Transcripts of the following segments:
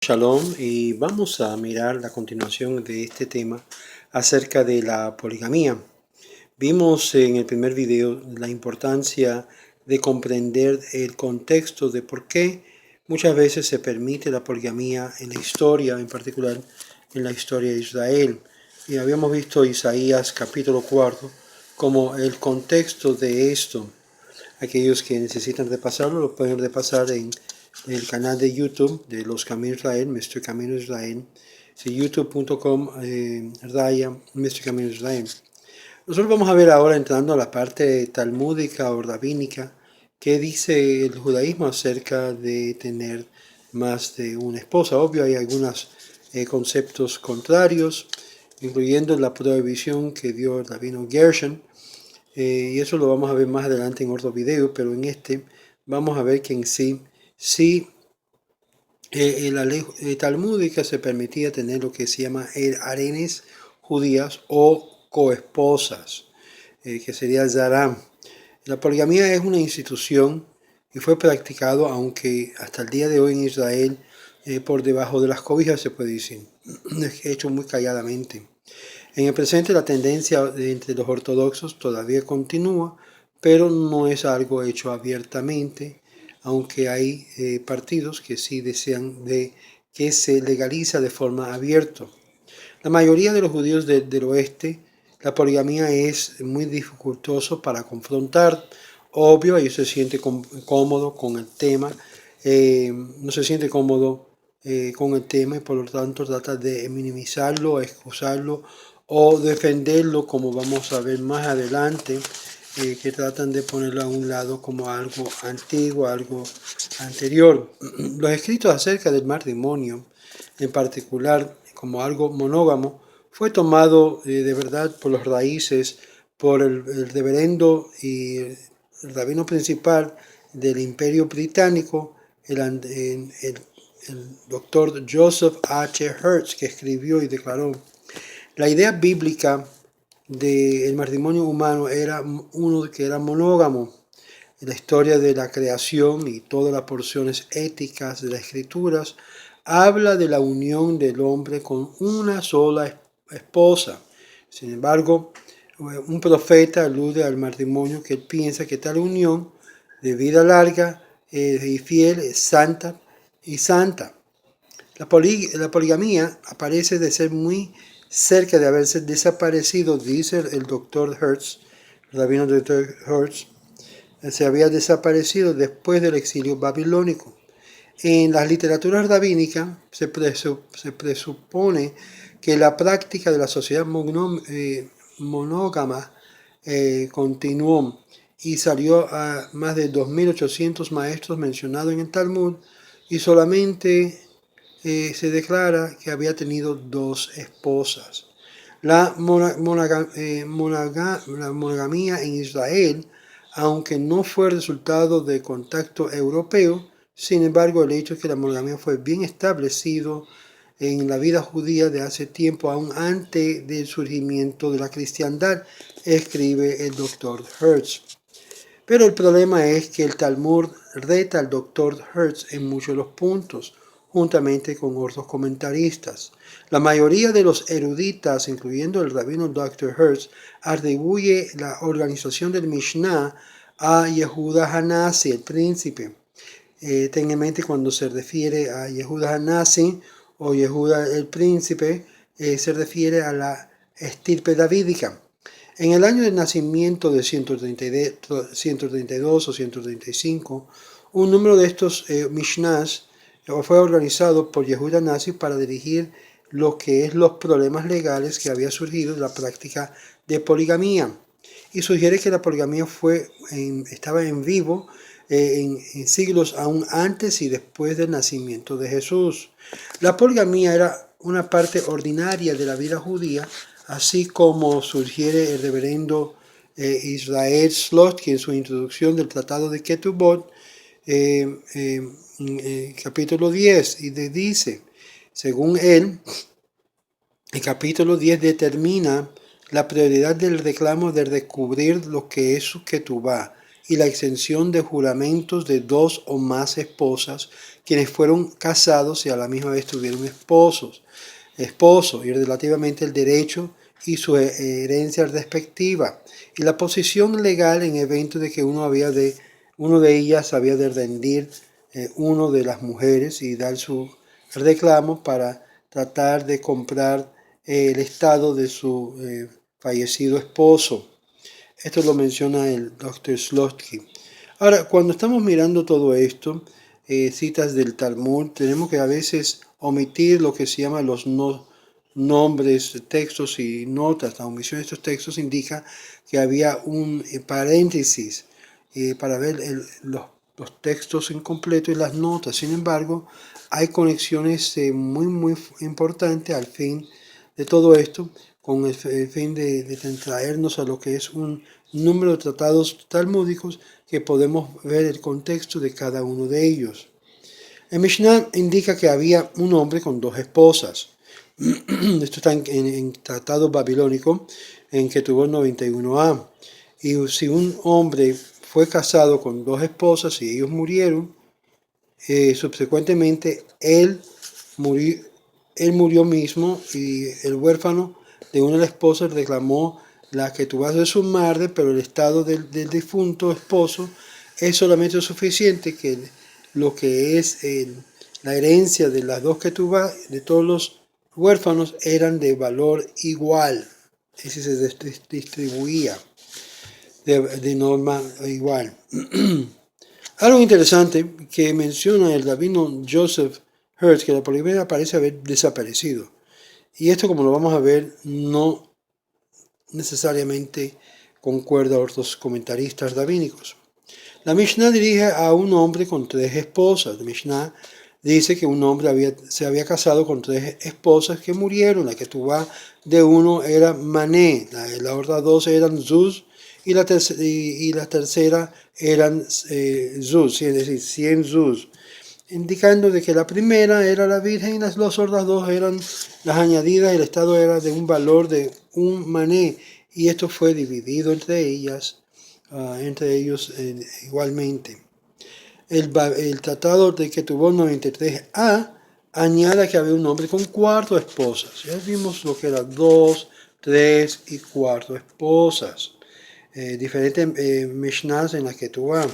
Shalom, y vamos a mirar la continuación de este tema acerca de la poligamía. Vimos en el primer video la importancia de comprender el contexto de por qué muchas veces se permite la poligamía en la historia, en particular en la historia de Israel. Y habíamos visto Isaías capítulo 4 como el contexto de esto. Aquellos que necesitan repasarlo lo pueden repasar en el canal de YouTube de Los Caminos de Israel, Mr. Camino de Israel, youtube.com Mr. Camino de Israel. Nosotros vamos a ver ahora, entrando a la parte talmúdica o rabínica, qué dice el judaísmo acerca de tener más de una esposa. Obvio, hay algunos conceptos contrarios, incluyendo la prohibición que dio el rabino Gershon, y eso lo vamos a ver más adelante en otro video, pero en este vamos a ver que en sí en la ley talmúdica se permitía tener lo que se llama harenes judías o coesposas, que sería zaram. La poligamía es una institución y fue practicado, aunque hasta el día de hoy en Israel, por debajo de las cobijas, se puede decir, hecho muy calladamente. En el presente la tendencia entre los ortodoxos todavía continúa, pero no es algo hecho abiertamente, aunque hay partidos que sí desean de que se legaliza de forma abierta. La mayoría de los judíos del oeste, la poligamía es muy dificultoso para confrontar. Obvio, ellos se sienten cómodos con el tema, no se siente cómodo con el tema y por lo tanto trata de minimizarlo, excusarlo o defenderlo, como vamos a ver más adelante, que tratan de ponerlo a un lado como algo antiguo, algo anterior. Los escritos acerca del matrimonio, en particular como algo monógamo, fue tomado de verdad por las raíces, por el reverendo y el rabino principal del Imperio Británico, el doctor Joseph H. Hertz, que escribió y declaró: la idea bíblica del matrimonio humano era uno que era monógamo. La historia de la creación y todas las porciones éticas de las escrituras habla de la unión del hombre con una sola esposa. Sin embargo, un profeta alude al matrimonio que él piensa que tal unión de vida larga y fiel es santa y santa. La poligamía parece de ser muy cerca de haberse desaparecido, dice el doctor Hertz, el rabino Dr. Hertz. Se había desaparecido después del exilio babilónico. En las literaturas rabínicas se presupone que la práctica de la sociedad monógama continuó y salió a más de 2.800 maestros mencionados en el Talmud, y solamente se declara que había tenido 2 esposas. La monogamía en Israel, aunque no fue resultado de contacto europeo, sin embargo el hecho es que la monogamía fue bien establecido en la vida judía de hace tiempo, aún antes del surgimiento de la cristiandad, escribe el doctor Hertz. Pero el problema es que el Talmud reta al doctor Hertz en muchos de los puntos, juntamente con otros comentaristas. La mayoría de los eruditas, incluyendo el rabino Dr. Hertz, atribuye la organización del Mishnah a Yehuda Hanasi, el príncipe. Ten en mente, cuando se refiere a Yehuda Hanasi o Yehuda el príncipe, se refiere a la estirpe davídica. En el año de nacimiento de 132 o 135, un número de estos Mishnahs fue organizado por Yehuda Hanasi para dirigir lo que es los problemas legales que había surgido de la práctica de poligamía, y sugiere que la poligamía estaba en vivo en siglos aún antes y después del nacimiento de Jesús. La poligamía era una parte ordinaria de la vida judía, así como sugiere el reverendo Israel Slotsky en su introducción del Tratado de Ketubot, capítulo 10, y dice, según él, el capítulo 10 determina la prioridad del reclamo de descubrir lo que es su ketubá, y la exención de juramentos de 2 o más esposas, quienes fueron casados y a la misma vez tuvieron esposo, y relativamente el derecho y su herencia respectiva, y la posición legal en evento de que uno de ellas había de rendir uno de las mujeres y dar su reclamo para tratar de comprar el estado de su fallecido esposo. Esto lo menciona el Dr. Slotsky. Ahora, cuando estamos mirando todo esto, citas del Talmud, tenemos que a veces omitir lo que se llama los nombres, textos y notas. La omisión de estos textos indica que había un paréntesis para ver los textos incompletos y las notas. Sin embargo, hay conexiones muy importantes al fin de todo esto, con el fin de traernos a lo que es un número de tratados talmúdicos que podemos ver el contexto de cada uno de ellos. El Mishnah indica que había un hombre con 2 esposas. Esto está en tratado babilónico en Ketubot 91a. Y si un hombre fue casado con 2 esposas y ellos murieron, subsecuentemente él murió mismo, y el huérfano de una de las esposas reclamó la ketubá de su madre, pero el estado del difunto esposo es solamente suficiente que lo que es la herencia de las 2 ketubá de todos los huérfanos eran de valor igual, es decir, se distribuía de norma igual. Algo interesante que menciona el rabino Joseph Hertz, que la poligamia parece haber desaparecido. Y esto, como lo vamos a ver, no necesariamente concuerda a otros comentaristas rabínicos. La Mishnah dirige a un hombre con 3 esposas. La Mishnah dice que un hombre se había casado con 3 esposas que murieron. La ketubá de uno era Mané, la otra 2 eran Zuz, y la tercera eran Zuz, es decir, 100 Zuz, indicando de que la primera era la virgen y las 2 otras 2 eran las añadidas. El estado era de un valor de un mané, y esto fue dividido entre ellos igualmente. El tratado de Ketubot 93a añade que había un hombre con 4 esposas. Ya vimos lo que eran 2, 3 y 4 esposas. Diferentes Mishnahs en la Ketubah.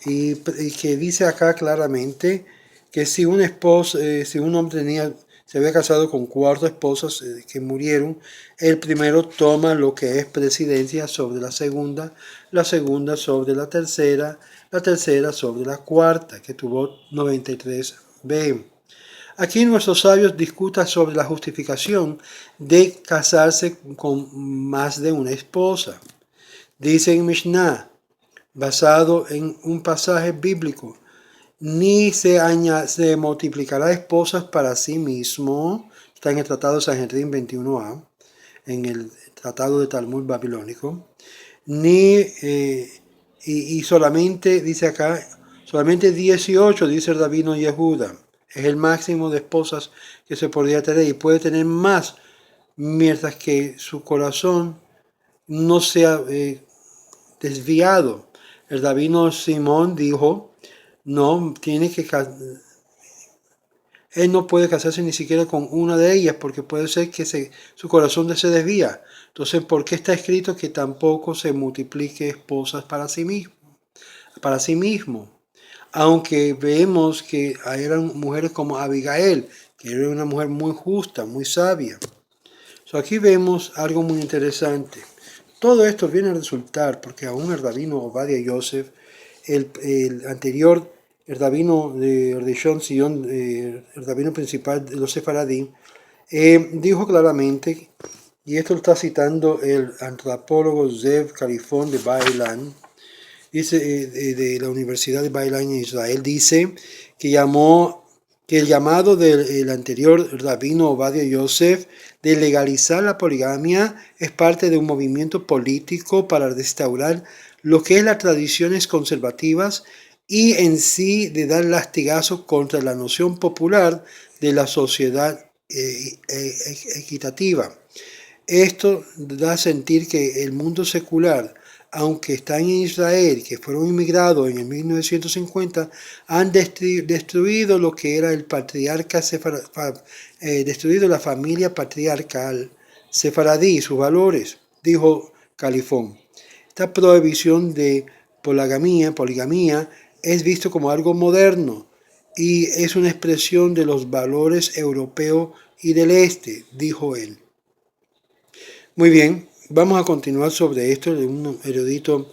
Y que dice acá claramente que si un hombre se había casado con 4 esposas que murieron, el primero toma lo que es presidencia sobre la segunda sobre la tercera sobre la cuarta, que tuvo 93b. Aquí nuestros sabios discutan sobre la justificación de casarse con más de una esposa. Dice en Mishnah, basado en un pasaje bíblico, ni se multiplicará esposas para sí mismo. Está en el Tratado de Sanhedrin 21a, en el Tratado de Talmud babilónico. Y solamente, dice acá, solamente 18, dice el rabino Yehuda, es el máximo de esposas que se podría tener, y puede tener más, mientras que su corazón no sea desviado. El rabino Simón dijo, no, él no puede casarse ni siquiera con una de ellas, porque puede ser que su corazón se desvía. Entonces, ¿por qué está escrito que tampoco se multiplique esposas para sí mismo? Aunque vemos que eran mujeres como Abigail, que era una mujer muy justa, muy sabia. Aquí vemos algo muy interesante. Todo esto viene a resultar porque aún el rabino Ovadia Yosef, el anterior, el rabino de Rishon Sion, el rabino principal de los sefaradí, dijo claramente, y esto lo está citando el antropólogo Zev Kalifón de Bar-Ilan, dice, de la Universidad de Bar-Ilan en Israel, dice que el llamado del anterior rabino Ovadia Yosef de legalizar la poligamia es parte de un movimiento político para restaurar lo que es las tradiciones conservativas y en sí de dar lastigazo contra la noción popular de la sociedad equitativa. Esto da a sentir que el mundo secular aunque están en Israel, que fueron inmigrados en el 1950, han destruido lo que era el patriarca destruido la familia patriarcal sefaradí, sus valores, dijo Califón. Esta prohibición de poligamía es visto como algo moderno y es una expresión de los valores europeos y del este, dijo él. Muy bien, vamos a continuar sobre esto de un erudito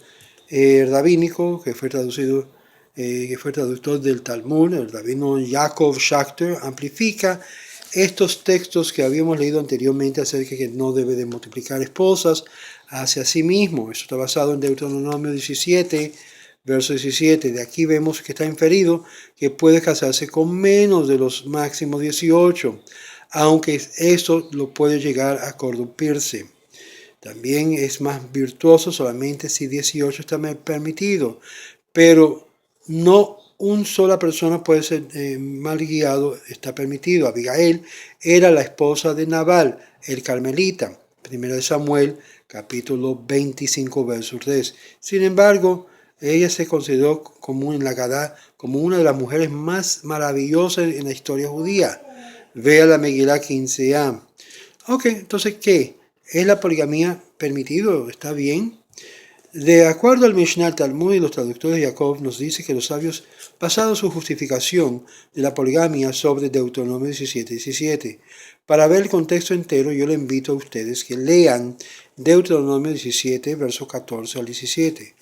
rabínico que fue traductor del Talmud, el rabino Yaakov Schachter, amplifica estos textos que habíamos leído anteriormente acerca de que no debe de multiplicar esposas hacia sí mismo. Eso está basado en Deuteronomio 17, verso 17. De aquí vemos que está inferido que puede casarse con menos de los máximos 18, aunque eso lo puede llegar a corrompirse. También es más virtuoso solamente si 18 está permitido, pero no una sola persona puede ser mal guiado, está permitido. Abigail era la esposa de Nabal, el carmelita. 1 Samuel, capítulo 25, verso 3. Sin embargo, ella se consideró como una de las mujeres más maravillosas en la historia judía. Vea la Megilá 15a. Ok, entonces, ¿qué? ¿Es la poligamía permitido? ¿Está bien? De acuerdo al Mishnah Talmud y los traductores de Jacob, nos dice que los sabios basaron su justificación de la poligamia sobre Deuteronomio 17:17. Para ver el contexto entero, yo le invito a ustedes que lean Deuteronomio 17, versos 14 al 17.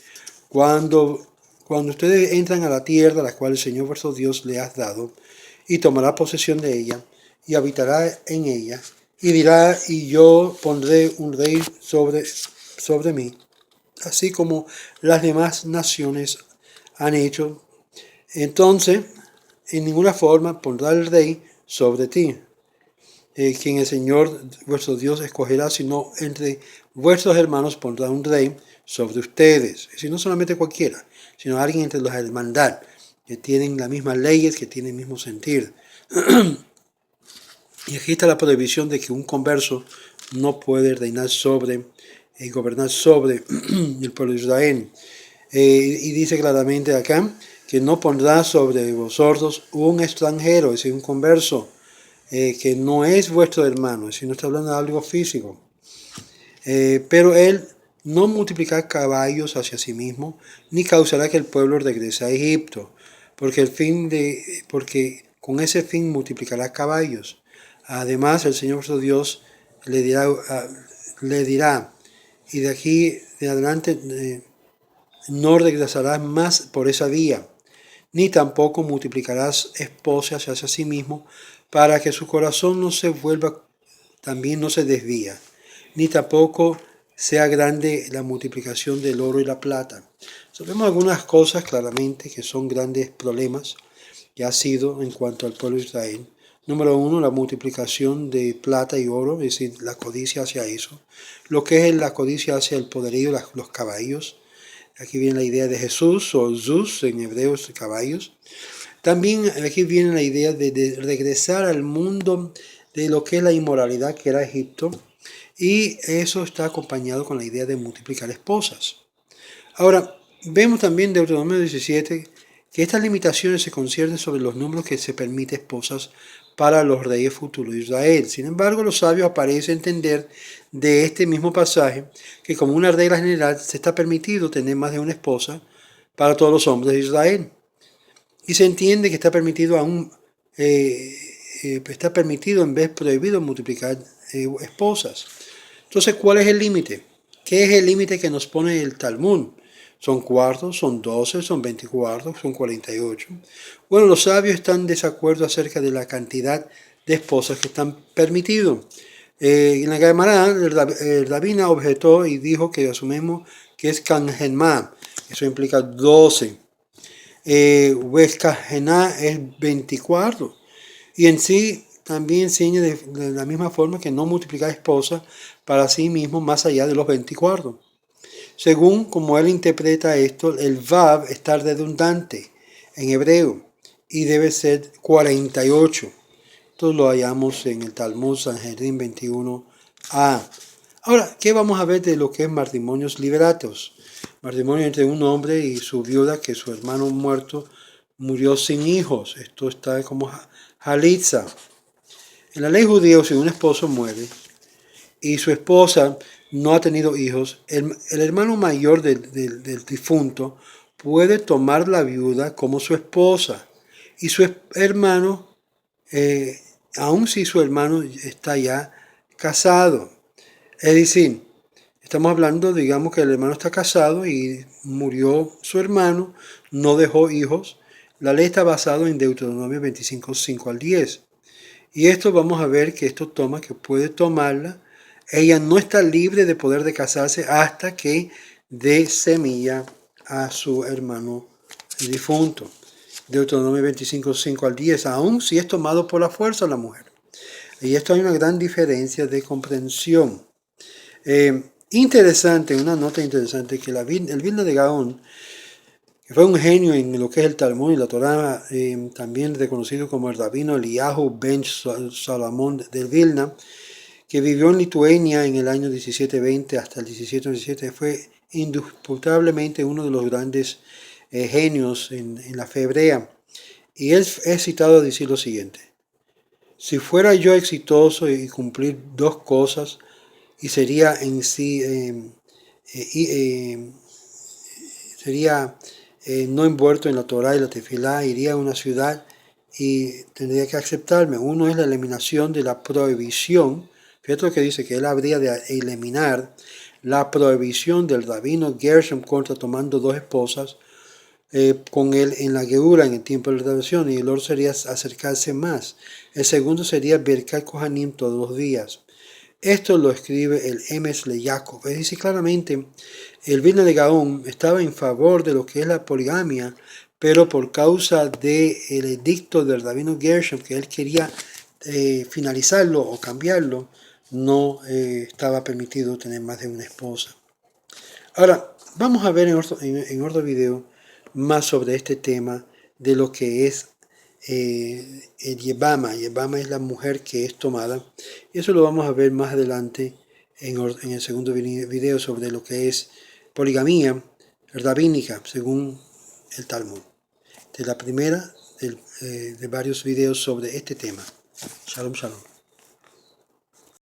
Cuando ustedes entran a la tierra a la cual el Señor vuestro Dios le ha dado, y tomará posesión de ella, y habitará en ella, y dirá, y yo pondré un rey sobre mí, así como las demás naciones han hecho. Entonces, en ninguna forma pondrá el rey sobre ti, quien el Señor vuestro Dios escogerá, sino entre vuestros hermanos pondrá un rey sobre ustedes. Es decir, no solamente cualquiera, sino alguien entre los hermandad, que tienen las mismas leyes, que tienen el mismo sentir. Y aquí está la prohibición de que un converso no puede reinar gobernar sobre el pueblo de Israel. Y dice claramente acá que no pondrá sobre vosotros un extranjero, es decir, un converso, que no es vuestro hermano, es decir, no está hablando de algo físico. Pero él no multiplicará caballos hacia sí mismo, ni causará que el pueblo regrese a Egipto, porque con ese fin multiplicará caballos. Además, el Señor vuestro Dios le dirá, y de aquí en adelante no regresarás más por esa vía, ni tampoco multiplicarás esposas hacia sí mismo, para que su corazón no se vuelva, también no se desvía, ni tampoco sea grande la multiplicación del oro y la plata. Sabemos algunas cosas claramente que son grandes problemas que ha sido en cuanto al pueblo de Israel. Número 1, la multiplicación de plata y oro, es decir, la codicia hacia eso. Lo que es la codicia hacia el poderío, los caballos. Aquí viene la idea de Jesús o Zeus en hebreo, caballos. También aquí viene la idea de regresar al mundo de lo que es la inmoralidad que era Egipto. Y eso está acompañado con la idea de multiplicar esposas. Ahora, vemos también de Deuteronomio 17 que estas limitaciones se conciernen sobre los números que se permite esposas para los reyes futuros de Israel. Sin embargo, los sabios parecen entender de este mismo pasaje que como una regla general se está permitido tener más de una esposa para todos los hombres de Israel. Y se entiende que está permitido en vez de prohibido multiplicar esposas. Entonces, ¿cuál es el límite? ¿Qué es el límite que nos pone el Talmud? ¿Son cuartos? ¿Son 12? ¿Son 24? ¿Son 48? Bueno, los sabios están en desacuerdo acerca de la cantidad de esposas que están permitidos. En la Gemara, el rabino objetó y dijo que asumimos que es kanjenma. Eso implica 12. Huescajená es 24. Y en sí también enseña de la misma forma que no multiplicar esposas para sí mismo más allá de los 24. Según como él interpreta esto, el Vav está redundante en hebreo y debe ser 48. Esto lo hallamos en el Talmud Sanhedrin 21a. Ahora, ¿qué vamos a ver de lo que es matrimonios liberatos? matrimonio entre un hombre y su viuda, que su hermano muerto murió sin hijos. Esto está como halitza. En la ley judía, si un esposo muere y su esposa no ha tenido hijos, el hermano mayor del difunto puede tomar la viuda como su esposa. Y su hermano, eh, aun si su hermano está ya casado. Es decir, estamos hablando, digamos que el hermano está casado y murió su hermano, no dejó hijos. La ley está basada en Deuteronomio 25, 5 al 10. Y esto vamos a ver que esto toma, que puede tomarla. Ella no está libre de poder de casarse hasta que dé semilla a su hermano difunto. Deuteronomio 25, 5 al 10, aun si es tomado por la fuerza la mujer. Y esto hay una gran diferencia de comprensión. Interesante, una nota interesante, que el Vilna de Gaón, que fue un genio en lo que es el Talmud y la Torá, también reconocido como el rabino Eliyahu ben Salomón del Vilna, que vivió en Lituania en el año 1720 hasta el 1717, fue indisputablemente uno de los grandes genios en la fe hebrea. Y él es citado a decir lo siguiente: si fuera yo exitoso y cumplir dos cosas, y sería en sí, sería no envuelto en la Torah y la Tefilá, iría a una ciudad y tendría que aceptarme. Uno es la eliminación de la prohibición. Fíjate lo que dice, que él habría de eliminar la prohibición del rabino Gershom contra tomando dos esposas con él en la Geura, en el tiempo de la graduación, y el otro sería acercarse más. El segundo sería Birkat Kohanim todos los días. Esto lo escribe el Emes le Yaakov. Es decir, claramente, el Vilna de Gaón estaba en favor de lo que es la poligamia, pero por causa del edicto del rabino Gershom, que él quería finalizarlo o cambiarlo, no estaba permitido tener más de una esposa. Ahora, vamos a ver en otro video más sobre este tema de lo que es el Yebama. Yebama es la mujer que es tomada. Y eso lo vamos a ver más adelante en el segundo video sobre lo que es poligamía rabínica según el Talmud. De la primera de varios videos sobre este tema. Shalom, shalom.